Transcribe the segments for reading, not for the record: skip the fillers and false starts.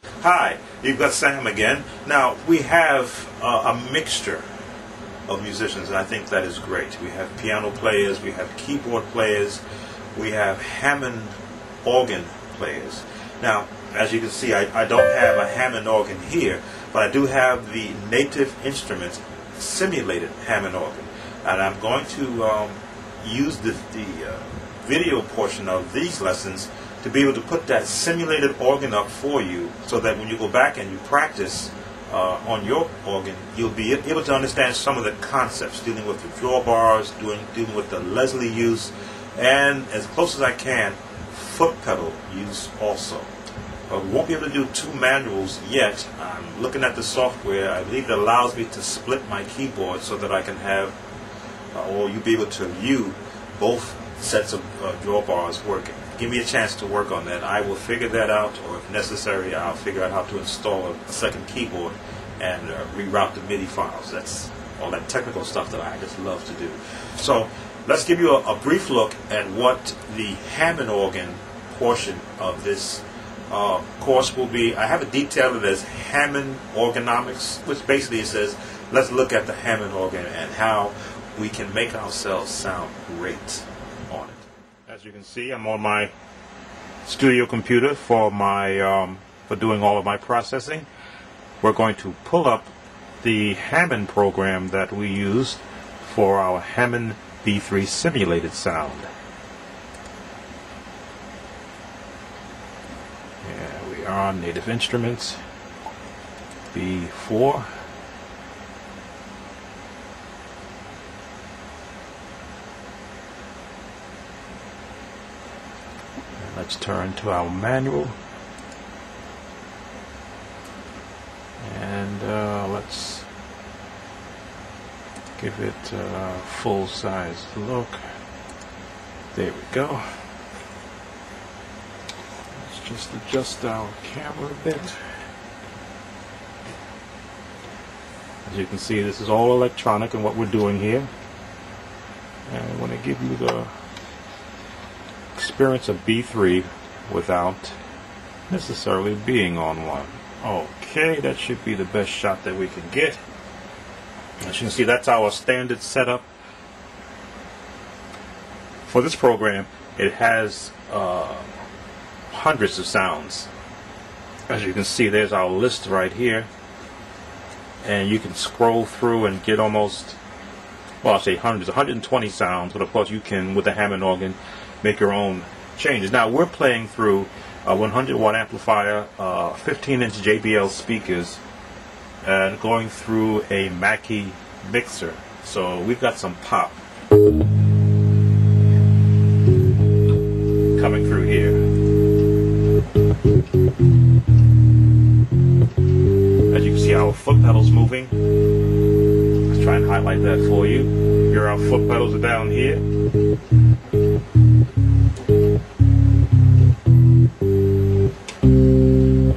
Hi, you've got Sam again. Now, we have a mixture of musicians, and I think that is great. We have piano players, we have keyboard players, we have Hammond organ players. Now, as you can see, I don't have a Hammond organ here, but I do have the native instruments simulated Hammond organ. And I'm going to use the video portion of these lessons to be able to put that simulated organ up for you, so that when you go back and you practice on your organ, you'll be able to understand some of the concepts, dealing with the drawbars, dealing with the Leslie use, and as close as I can, foot pedal use also. We won't be able to do two manuals yet. I'm looking at the software. I believe it allows me to split my keyboard so that I can have, or you'll be able to view both sets of drawbars working. Give me a chance to work on that. I will figure that out, or if necessary, I'll figure out how to install a second keyboard and reroute the MIDI files. That's all that technical stuff that I just love to do. So let's give you a brief look at what the Hammond organ portion of this course will be. I have it detailed as Hammond Organomics, which basically says let's look at the Hammond organ and how we can make ourselves sound great on it. As you can see, I'm on my studio computer for my for doing all of my processing. We're going to pull up the Hammond program that we used for our Hammond B3 simulated sound. Yeah, we are on Native Instruments B4. Let's turn to our manual, and let's give it a full-size look. There we go. Let's just adjust our camera a bit. As you can see, this is all electronic in what we're doing here, and I want to give you the experience of B3 without necessarily being on one. Okay, that should be the best shot that we can get. As you can see, that's our standard setup for this program. It has hundreds of sounds. As you can see, there's our list right here, and you can scroll through and get almost, well, I'll say hundreds, 120 sounds, but of course you can, with the Hammond organ, make your own changes. Now we're playing through a 100-watt amplifier, 15-inch JBL speakers, and going through a Mackie mixer. So we've got some pop coming through here. As you can see, our foot pedals moving. Let's try and highlight that for you. Here our foot pedals are down here.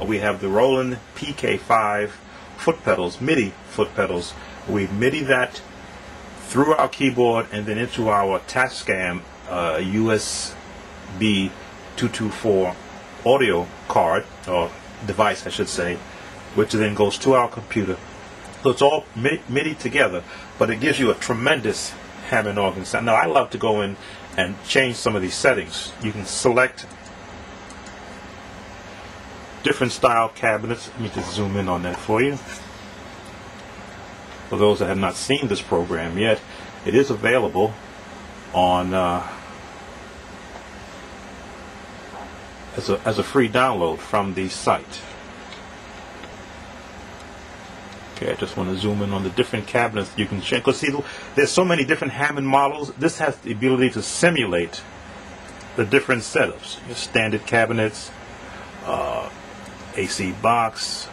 We have the Roland PK5 foot pedals, MIDI foot pedals. We MIDI that through our keyboard and then into our Tascam USB 224 audio card, or device I should say, which then goes to our computer. So it's all MIDI together, but it gives you a tremendous Hammond organ sound. Now I love to go in and change some of these settings. You can select different style cabinets. Let me just zoom in on that for you. For those that have not seen this program yet, it is available on as a free download from the site. Okay, I just want to zoom in on the different cabinets you can check. Because see, there's so many different Hammond models. This has the ability to simulate the different setups. Your standard cabinets, AC box.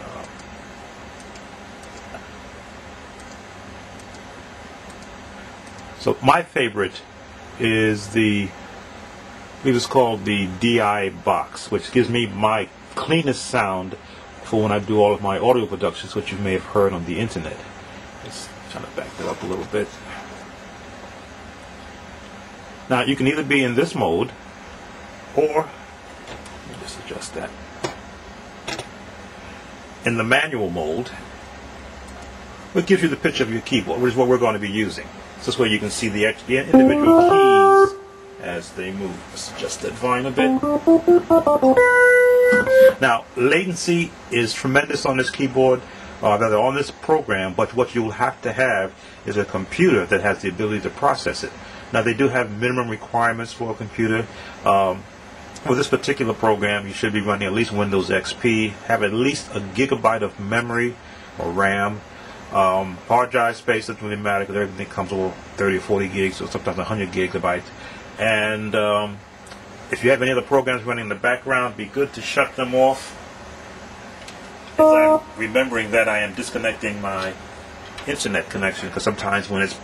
So my favorite is I believe it's called the DI box, which gives me my cleanest sound for when I do all of my audio productions, which you may have heard on the internet. Let's try to back that up a little bit. Now you can either be in this mode, or let me just adjust that. in the manual mode, it gives you the picture of your keyboard, which is what we're going to be using. So this way you can see the individual keys as they move. Let's adjust that volume a bit. Now, latency is tremendous on this keyboard, rather on this program, but what you'll have to have is a computer that has the ability to process it. Now, they do have minimum requirements for a computer. For this particular program, you should be running at least Windows XP, have at least a gigabyte of memory or RAM. Hard drive space doesn't really matter because everything comes over 30 or 40 gigs or sometimes 100 gigabytes. And if you have any other programs running in the background, be good to shut them off. As I'm remembering that I am disconnecting my internet connection, because sometimes when it's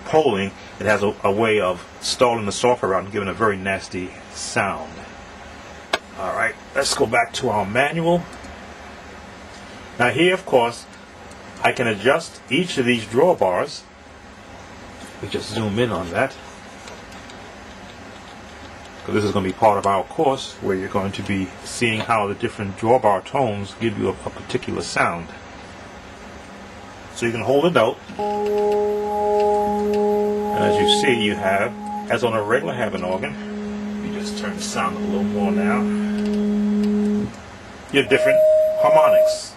polling, it has a way of stalling the software out and giving a very nasty sound. Alright, let's go back to our manual. Now here, of course, I can adjust each of these drawbars. We just zoom in on that. So this is going to be part of our course where you're going to be seeing how the different drawbar tones give you a particular sound. So you can hold a note, and as you see, you have, as on a regular Hammond organ, let me just turn the sound up a little more now, your different harmonics.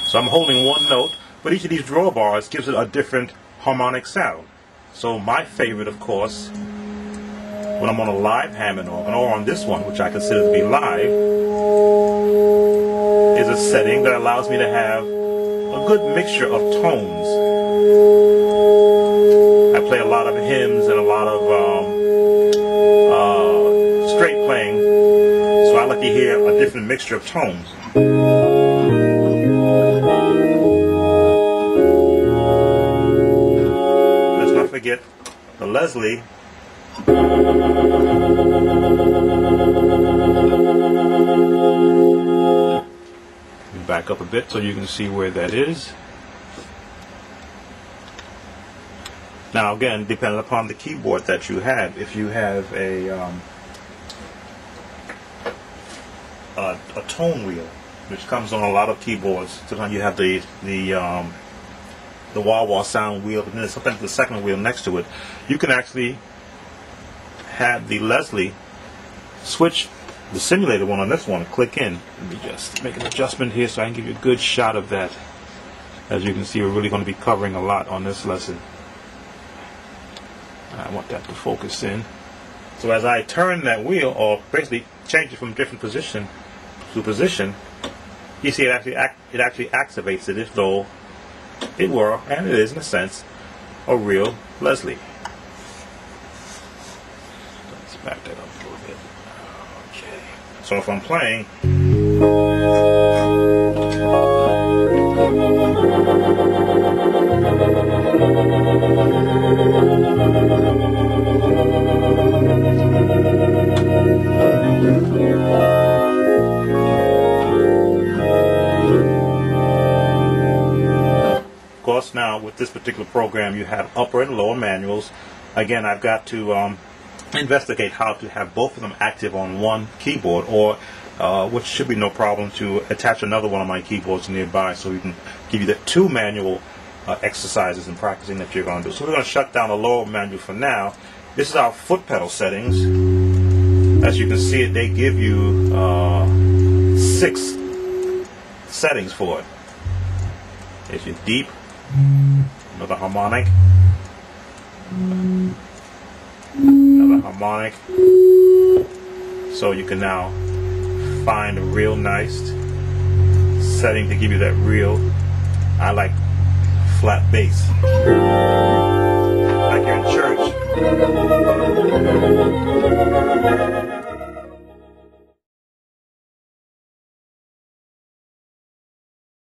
So I'm holding one note, but each of these drawbars gives it a different harmonic sound. So my favorite, of course, when I'm on a live Hammond organ, or on this one, which I consider to be live, is a setting that allows me to have a good mixture of tones. I play a lot of hymns and a lot of straight playing, so I like to hear a different mixture of tones. Forget the Leslie. Back up a bit so you can see where that is. Now again, depending upon the keyboard that you have, if you have a tone wheel, which comes on a lot of keyboards, sometimes you have the wah-wah sound wheel, and then sometimes the second wheel next to it, you can actually have the Leslie switch the simulated one on this one, click in. Let me just make an adjustment here so I can give you a good shot of that. As you can see, we're really going to be covering a lot on this lesson. I want that to focus in. So as I turn that wheel, or basically change it from different position to position, you see it actually activates it as though it were, and it is in a sense, a real Leslie. Let's back that up a little bit. Okay. So if I'm playing, now with this particular program you have upper and lower manuals. Again, I've got to investigate how to have both of them active on one keyboard, or which should be no problem to attach another one of my keyboards nearby so we can give you the two manual exercises and practicing that you're going to do. So we're going to shut down the lower manual for now. This is our foot pedal settings. As you can see, they give you 6 settings for it. There's your deep, another harmonic, another harmonic. So you can now find a real nice setting to give you that real, I like flat bass, like you're in church.